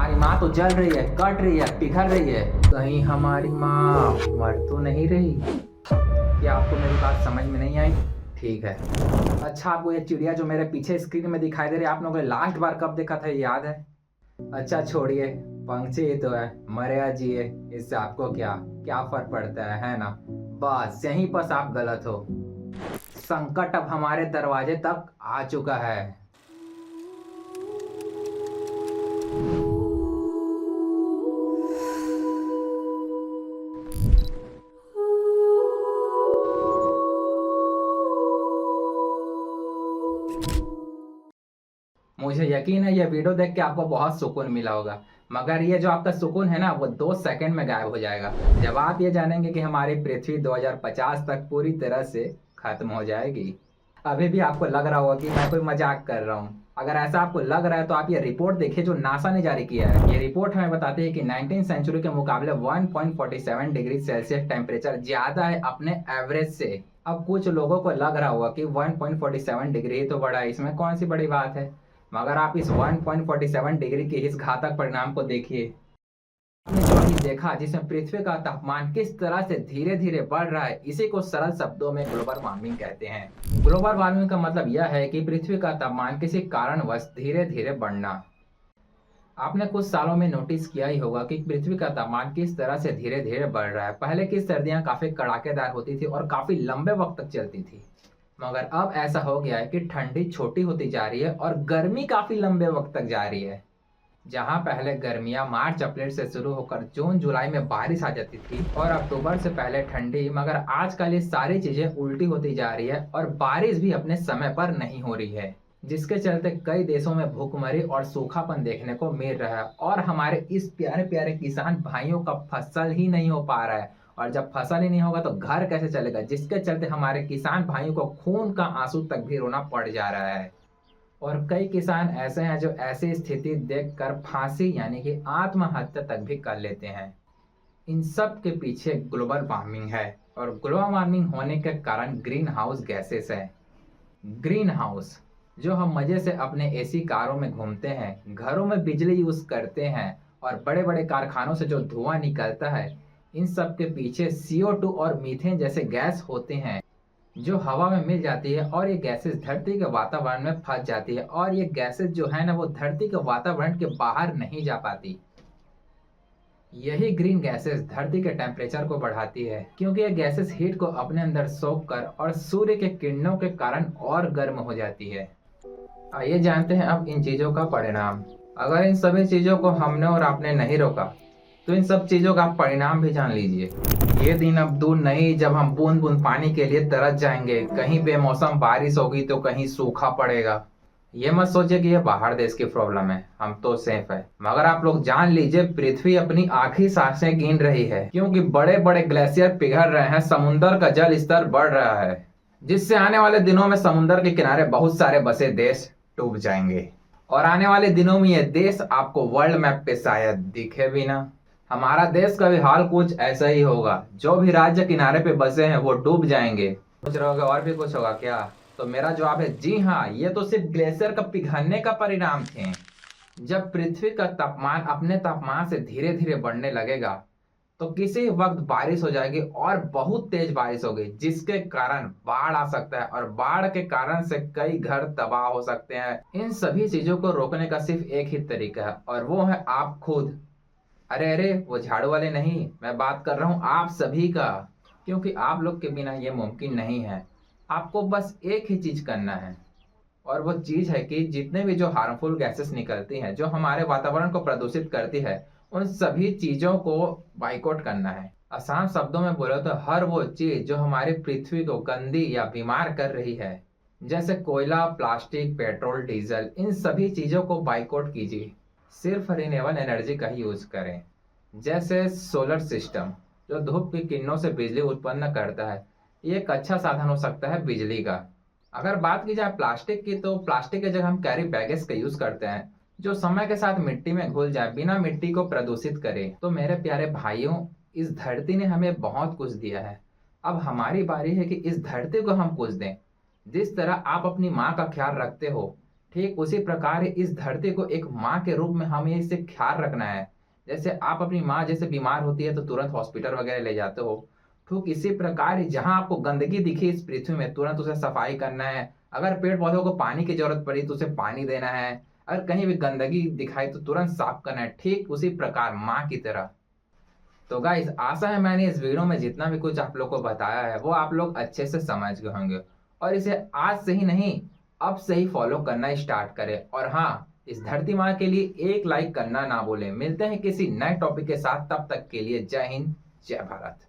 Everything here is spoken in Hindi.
हमारी माँ तो जल रही है, कट रही है, पिघल रही है। कहीं हमारी माँ मर तो नहीं रही? क्या आपको मेरी बात समझ में नहीं आई? ठीक है। अच्छा, आपको ये चिड़िया जो मेरे पीछे स्क्रीन में दिखाई दे रही है, आप लोगों ने लास्ट बार कब देखा था, ये याद है? अच्छा छोड़िए, पंछी ही तो है, मरे या जिए इससे आपको क्या क्या फर्क पड़ता है ना? बस यहीं पर आप गलत हो। संकट अब हमारे दरवाजे तक आ चुका है। मुझे यकीन है ये वीडियो देख के आपको बहुत सुकून मिला होगा, मगर ये जो आपका सुकून है ना, वो 2 सेकंड में गायब हो जाएगा जब आप ये जानेंगे कि हमारी पृथ्वी 2050 तक पूरी तरह से खत्म हो जाएगी। अभी भी आपको लग रहा होगा कि मैं कोई मजाक कर रहा हूँ। अगर ऐसा आपको लग रहा है तो आप ये रिपोर्ट देखिए जो नासा ने जारी किया है। ये रिपोर्ट हमें बताती है कि 19वीं सेंचुरी के मुकाबले 1.47 डिग्री सेल्सियस टेम्परेचर ज्यादा है अपने एवरेज से। अब कुछ लोगों को लग रहा होगा कि 1.47 डिग्री तो बड़ा है, इसमें कौन सी बड़ी बात है, मगर आप इस 1.47 डिग्री के इस घातक परिणाम को देखिए। आपने जो अभी देखा जिसमें पृथ्वी का तापमान किस तरह से धीरे धीरे बढ़ रहा है, इसी को सरल शब्दों में ग्लोबल वार्मिंग कहते हैं। ग्लोबल वार्मिंग का मतलब यह है कि पृथ्वी का तापमान किसी कारणवश धीरे धीरे बढ़ना। आपने कुछ सालों में नोटिस किया ही होगा कि पृथ्वी का तापमान किस तरह से धीरे धीरे बढ़ रहा है। पहले की सर्दियां काफी कड़ाकेदार होती थी और काफी लंबे वक्त तक चलती थी, मगर अब ऐसा हो गया है कि ठंडी छोटी होती जा रही है और गर्मी काफी लंबे वक्त तक जा रही है। जहां पहले गर्मियां मार्च अप्रैल से शुरू होकर जून जुलाई में बारिश आ जाती थी और अक्टूबर से पहले ठंडी, मगर आजकल ये सारी चीजें उल्टी होती जा रही है और बारिश भी अपने समय पर नहीं हो रही है, जिसके चलते कई देशों में भूखमरी और सूखापन देखने को मिल रहा है और हमारे इस प्यारे प्यारे किसान भाइयों का फसल ही नहीं हो पा रहा है। और जब फसल ही नहीं होगा तो घर कैसे चलेगा, जिसके चलते हमारे किसान भाइयों को खून का आंसू तक भी रोना पड़ जा रहा है। और कई किसान ऐसे हैं जो ऐसी स्थिति देखकर फांसी यानी कि आत्महत्या तक भी कर लेते हैं। इन सब के पीछे ग्लोबल वार्मिंग है और ग्लोबल वार्मिंग होने के कारण ग्रीन हाउस गैसेस है। ग्रीन हाउस जो हम मजे से अपने एसी कारों में घूमते हैं, घरों में बिजली यूज करते हैं और बड़े बड़े कारखानों से जो धुआं निकलता है, इन सब के पीछे CO2 और मीथेन जैसे गैस होते हैं जो हवा में मिल जाती है और ये गैसेस धरती के वातावरण में फंस जाती है और ये गैसेस जो है ना, वो धरती के वातावरण के बाहर नहीं जा पाती। यही ग्रीन गैसेस धरती के टेम्परेचर को बढ़ाती है, क्योंकि ये गैसेस हीट को अपने अंदर सोख कर और सूर्य के किरणों के कारण और गर्म हो जाती है। आइए जानते हैं अब इन चीजों का परिणाम। अगर इन सभी चीजों को हमने और आपने नहीं रोका तो इन सब चीजों का परिणाम भी जान लीजिए। ये दिन अब दूर नहीं जब हम बूंद बूंद पानी के लिए तरस जाएंगे। कहीं बेमौसम बारिश होगी तो कहीं सूखा पड़ेगा। ये मत सोचिए कि ये बाहर देश की प्रॉब्लम है, हम तो सेफ है, मगर आप लोग जान लीजिए पृथ्वी अपनी आखिरी सांसें गिन रही है, क्योंकि बड़े बड़े ग्लेशियर पिघल रहे हैं, समुद्र का जल स्तर बढ़ रहा है, जिससे आने वाले दिनों में समुद्र के किनारे बहुत सारे बसे देश डूब जाएंगे। और आने वाले दिनों में ये देश आपको वर्ल्ड मैप पे शायद दिखे भी ना। हमारा देश का भी हाल कुछ ऐसा ही होगा। जो भी राज्य किनारे पे बसे हैं वो डूब जाएंगे। सोच रहे होगे और भी कुछ होगा क्या? तो मेरा जवाब है जी हाँ, ये तो सिर्फ ग्लेशियर का पिघलने का परिणाम थे। जब पृथ्वी का तापमान अपने तापमान से धीरे धीरे बढ़ने लगेगा तो किसी वक्त बारिश हो जाएगी और बहुत तेज बारिश होगी, जिसके कारण बाढ़ आ सकता है और बाढ़ के कारण से कई घर तबाह हो सकते हैं। इन सभी चीजों को रोकने का सिर्फ एक ही तरीका है और वो है आप खुद। अरे अरे, वो झाड़ू वाले नहीं, मैं बात कर रहा हूँ आप सभी का, क्योंकि आप लोग के बिना ये मुमकिन नहीं है। आपको बस एक ही चीज करना है और वो चीज है कि जितने भी जो हार्मफुल गैसेस निकलती हैं, जो हमारे वातावरण को प्रदूषित करती है, उन सभी चीजों को बाइकआउट करना है। आसान शब्दों में बोले तो हर वो चीज जो हमारी पृथ्वी को गंदी या बीमार कर रही है, जैसे कोयला, प्लास्टिक, पेट्रोल, डीजल, इन सभी चीजों को बाइकआउट कीजिए। सिर्फ रिन्यूएबल एनर्जी का ही यूज करें, जैसे सोलर सिस्टम जो धूप की किरणों से बिजली उत्पन्न करता है। ये एक अच्छा साधन हो सकता है बिजली का। अगर बात की जाए प्लास्टिक की, तो प्लास्टिक की जगह हम कैरी बैगेस का यूज करते हैं जो समय के साथ मिट्टी में घुल जाए, बिना मिट्टी को प्रदूषित करे। तो मेरे प्यारे भाइयों, इस धरती ने हमें बहुत कुछ दिया है, अब हमारी बारी है कि इस धरती को हम कुछ दें। जिस तरह आप अपनी माँ का ख्याल रखते हो, ठीक उसी प्रकार इस धरती को एक माँ के रूप में हमें इससे ख्याल रखना है। जैसे आप अपनी माँ जैसे बीमार होती है तो तुरंत हॉस्पिटल वगैरह ले जाते हो। ठीक इसी प्रकार जहाँ आपको गंदगी दिखी इस पृथ्वी में तुरंत उसे सफाई करना है। अगर पेड़ पौधों को पानी की जरूरत पड़ी तो उसे पानी देना है। अगर कहीं भी गंदगी दिखाई तो तुरंत साफ करना है, ठीक उसी प्रकार माँ की तरह। तो गाइस आशा है मैंने इस वीडियो में जितना भी कुछ आप लोग को बताया है वो आप लोग अच्छे से समझ गए होंगे, और इसे आज से ही नहीं अब से ही फॉलो करना स्टार्ट करें। और हाँ, इस धरती माँ के लिए एक लाइक करना ना भूलें। मिलते हैं किसी नए टॉपिक के साथ, तब तक के लिए जय हिंद, जय भारत।